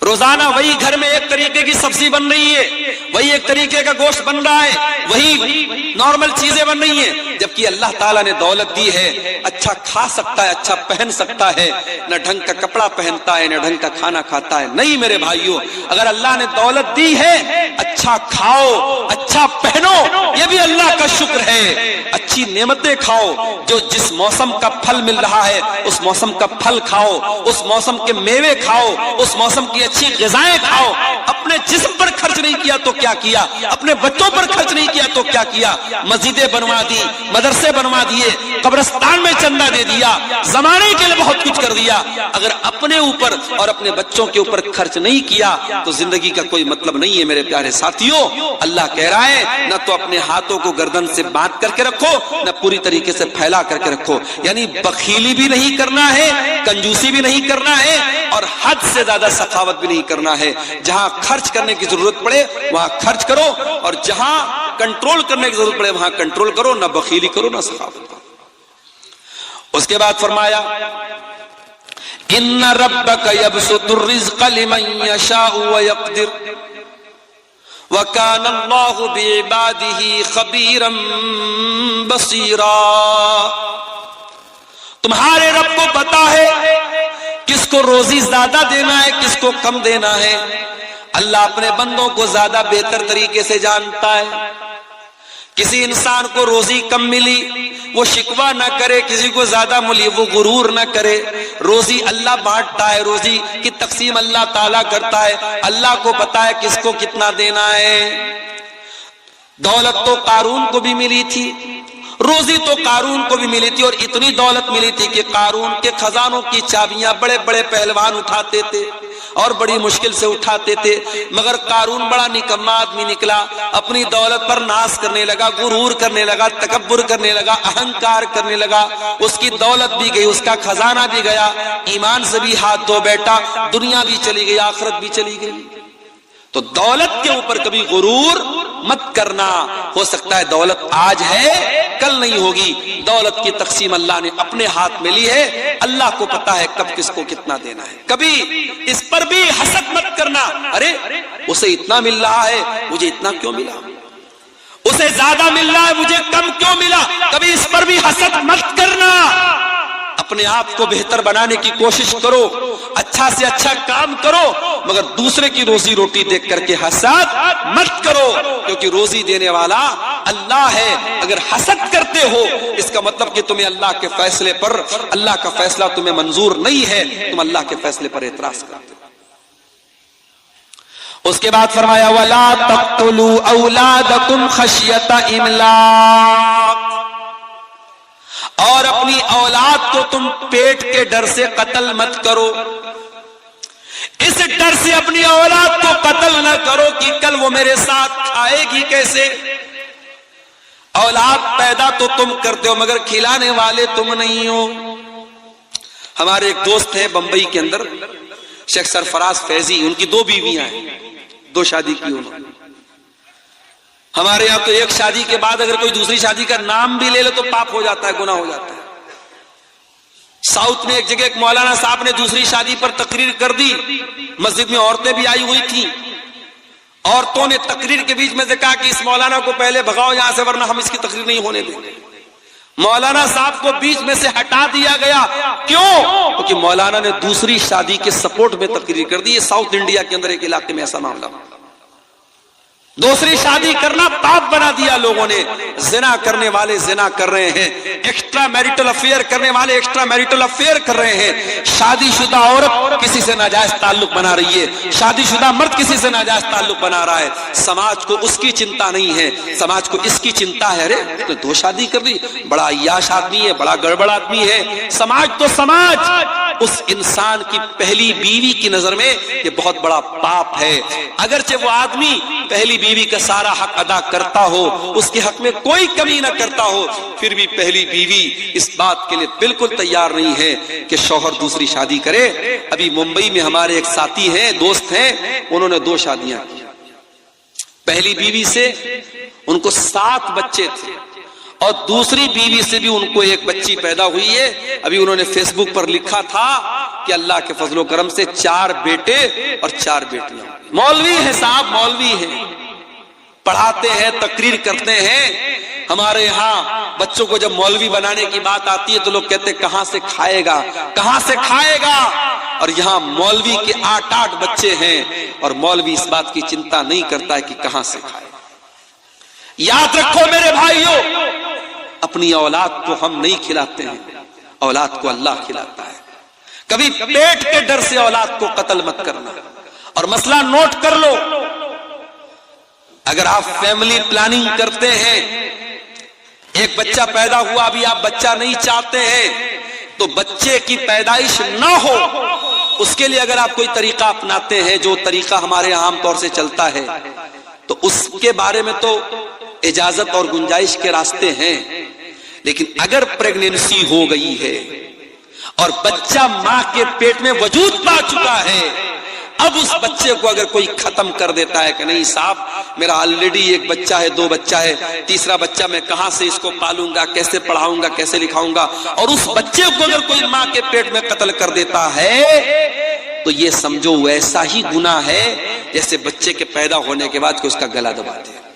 روزانہ وہی گھر میں ایک طریقے کی سبزی بن رہی ہے، وہی ایک طریقے کا گوشت بن رہا ہے، وہی نارمل چیزیں بن رہی ہیں، جبکہ اللہ تعالیٰ نے دولت دی ہے، اچھا کھا سکتا ہے، اچھا پہن سکتا ہے، نہ ڈھنگ کا کپڑا پہنتا ہے نہ ڈھنگ کا کھانا کھاتا ہے۔ نہیں میرے بھائیوں، اگر اللہ نے دولت دی ہے، اچھا کھاؤ، اچھا پہنو، یہ بھی اللہ کا شکر ہے۔ اچھی نعمتیں کھاؤ، جو جس موسم کا پھل مل رہا ہے اس موسم کا پھل کھاؤ، اس موسم کے میوے کھاؤ، اس موسم کی اچھی غذائیں کھاؤ۔ اپنے جسم پر خرچ نہیں کیا تو کیا کیا، اپنے بچوں پر خرچ نہیں کیا تو کیا کیا، مسجدیں بنوا دی، مدرسے بنوا دیے، قبرستان میں چندہ دے دیا، زمانے کے لیے بہت کچھ کر دیا۔ اگر اپنے اوپر اور اپنے بچوں کے اوپر خرچ نہیں کیا تو زندگی کا کوئی مطلب نہیں ہے میرے پیارے ساتھیوں۔ اللہ کہہ رہا ہے نہ تو اپنے ہاتھوں کو گردن سے باندھ کر کے رکھو نہ پوری طریقے سے پھیلا کر کے رکھو، یعنی بخیلی بھی نہیں کرنا ہے، کنجوسی بھی نہیں کرنا ہے، اور حد سے زیادہ سخاوت بھی نہیں کرنا ہے۔ جہاں خرچ کرنے کی ضرورت پڑے وہاں خرچ کرو، اور جہاں کنٹرول کرنے کی ضرورت پڑے وہاں کنٹرول کرو، نہ بخیلی کرو نہ سخاوت کرو۔ اس کے بعد فرمایا ان ربک یبسط الرزق لمن یشاء ویقدر وَكَانَ اللَّهُ بِعِبَادِهِ خَبِيرًا بَصِيرًا۔ تمہارے رب کو پتا ہے کس کو روزی زیادہ دینا ہے، کس کو کم دینا ہے۔ اللہ اپنے بندوں کو زیادہ بہتر طریقے سے جانتا ہے۔ کسی انسان کو روزی کم ملی وہ شکوہ نہ کرے، کسی کو زیادہ ملی وہ غرور نہ کرے۔ روزی اللہ بانٹتا ہے، روزی کی تقسیم اللہ تعالیٰ کرتا ہے۔ اللہ کو پتا ہے کس کو کتنا دینا ہے۔ دولت تو قارون کو بھی ملی تھی، روزی تو قارون کو بھی ملی تھی، اور اتنی دولت ملی تھی کہ قارون کے خزانوں کی چابیاں بڑے بڑے پہلوان اٹھاتے تھے اور بڑی مشکل سے اٹھاتے تھے، مگر قارون بڑا نکما آدمی نکلا، اپنی دولت پر ناز کرنے لگا، غرور کرنے لگا، تکبر کرنے لگا، اہنکار کرنے لگا۔ اس کی دولت بھی گئی، اس کا خزانہ بھی گیا، ایمان سے بھی ہاتھ دھو بیٹھا، دنیا بھی چلی گئی، آخرت بھی چلی گئی۔ تو دولت کے اوپر کبھی غرور مت کرنا۔ ہو سکتا ہے دولت آج ہے کل نہیں ہوگی، دولت کی تقسیم اللہ نے اپنے ہاتھ میں لی ہے، اللہ کو پتا ہے کب کس کو کتنا دینا ہے۔ کبھی اس پر بھی حسد مت کرنا، ارے اسے اتنا مل رہا ہے مجھے اتنا کیوں ملا، اسے زیادہ مل رہا ہے مجھے کم کیوں ملا، کبھی اس پر بھی حسد مت کرنا۔ اپنے آپ کو بہتر بنانے کی کوشش کرو، اچھا سے اچھا کام کرو، مگر دوسرے کی روزی روٹی دیکھ کر کے حسد مت کرو، کیونکہ روزی دینے والا اللہ ہے۔ اگر حسد کرتے ہو اس کا مطلب کہ تمہیں اللہ کے فیصلے پر، اللہ کا فیصلہ تمہیں منظور نہیں ہے، تم اللہ کے فیصلے پر اعتراض کرتے ہو۔ اس کے بعد فرمایا وَلَا تَقْتُلُوا أَوْلَادَكُمْ خَشْيَةَ إِمْلَاقٍ، اور اپنی اولاد کو تم پیٹ کے ڈر سے قتل مت کرو۔ اس ڈر سے اپنی اولاد کو قتل نہ کرو کہ کل وہ میرے ساتھ کھائے گی کیسے۔ اولاد پیدا تو تم کرتے ہو مگر کھلانے والے تم نہیں ہو۔ ہمارے ایک دوست ہے بمبئی کے اندر، شیخ سرفراز فیضی، ان کی 2 بیویاں ہیں، 2 شادی کی انہوں نے۔ ہمارے یہاں تو ایک شادی کے بعد اگر کوئی دوسری شادی کا نام بھی لے لے تو پاپ ہو جاتا ہے، گناہ ہو جاتا ہے۔ ساؤتھ میں ایک جگہ ایک مولانا صاحب نے دوسری شادی پر تقریر کر دی، مسجد میں عورتیں بھی آئی ہوئی تھیں، عورتوں نے تقریر کے بیچ میں سے کہا کہ اس مولانا کو پہلے بھگاؤ یہاں سے ورنہ ہم اس کی تقریر نہیں ہونے دیں گے۔ مولانا صاحب کو بیچ میں سے ہٹا دیا گیا، کیوں؟ کیونکہ مولانا نے دوسری شادی کے سپورٹ میں تقریر کر دی۔ یہ ساؤتھ انڈیا کے اندر ایک علاقے میں ایسا معاملہ، دوسری شادی کرنا پاپ بنا دیا لوگوں نے۔ زنا کرنے والے زنا کر رہے ہیں، ایکسٹرا میریٹل افیئر کرنے والے ایکسٹرا میریٹل افیئر کر رہے ہیں، شادی شدہ عورت کسی سے ناجائز تعلق بنا رہی ہے، شادی شدہ مرد کسی سے ناجائز تعلق بنا رہا ہے۔ سماج کو اس کی چنتا نہیں ہے، سماج کو اس کی چنتا ہے، ارے تو 2 شادی کر دی، بڑا عیاش آدمی ہے، بڑا گڑبڑ آدمی ہے۔ سماج تو سماج اس انسان کی پہلی بیوی کی نظر میں یہ بہت بڑا پاپ ہے۔ اگرچہ وہ آدمی پہلی بیوی کا سارا حق ادا کرتا ہو، اس کے حق میں کوئی کمی نہ کرتا ہو، پھر بھی پہلی بیوی اس بات کے لیے بالکل تیار نہیں ہے کہ شوہر دوسری شادی کرے۔ ابھی ممبئی میں ہمارے ایک ساتھی ہیں، دوست ہیں، انہوں نے 2 شادیاں کی۔ پہلی بیوی سے ان کو 7 بچے تھے اور دوسری بیوی سے بھی ان کو 1 بچی پیدا ہوئی ہے۔ ابھی انہوں نے فیس بک پر لکھا تھا کہ اللہ کے فضل و کرم سے 4 بیٹے اور 4 بیٹیاں۔ مولوی ہیں صاحب، مولوی ہیں، پڑھاتے ہیں، تقریر کرتے ہیں۔ ہمارے ہاں بچوں کو جب مولوی بنانے کی بات آتی ہے تو لوگ کہتے ہیں کہاں سے کھائے گا، کہاں سے کھائے گا، اور یہاں مولوی کے 8 بچے ہیں اور مولوی اس بات کی چنتا نہیں کرتا ہے کہ کہاں سے کھائے۔ یاد رکھو میرے بھائیوں، اپنی اولاد کو ہم نہیں کھلاتے ہیں، اولاد کو اللہ کھلاتا ہے۔ کبھی پیٹ کے ڈر سے اولاد کو قتل مت کرنا۔ اور مسئلہ نوٹ کر لو، اگر آپ فیملی پلاننگ کرتے ہیں، ایک بچہ پیدا ہوا، ابھی آپ بچہ نہیں چاہتے ہیں، تو بچے کی پیدائش نہ ہو اس کے لیے اگر آپ کوئی طریقہ اپناتے ہیں، جو طریقہ ہمارے عام طور سے چلتا ہے، تو اس کے بارے میں تو اجازت اور گنجائش کے راستے ہیں۔ لیکن اگر پریگنینسی ہو گئی ہے اور بچہ ماں کے پیٹ میں وجود پا چکا ہے، اب اس بچے کو اگر کوئی ختم کر دیتا ہے کہ نہیں صاحب میرا آلریڈی 1 بچہ ہے، 2 بچہ ہے، تیسرا بچہ میں کہاں سے اس کو پالوں گا، کیسے پڑھاؤں گا، کیسے لکھاؤں گا، اور اس بچے کو اگر کوئی ماں کے پیٹ میں قتل کر دیتا ہے تو یہ سمجھو ویسا ہی گناہ ہے جیسے بچے کے پیدا ہونے کے بعد کہ اس کا گلا دباتے ہیں۔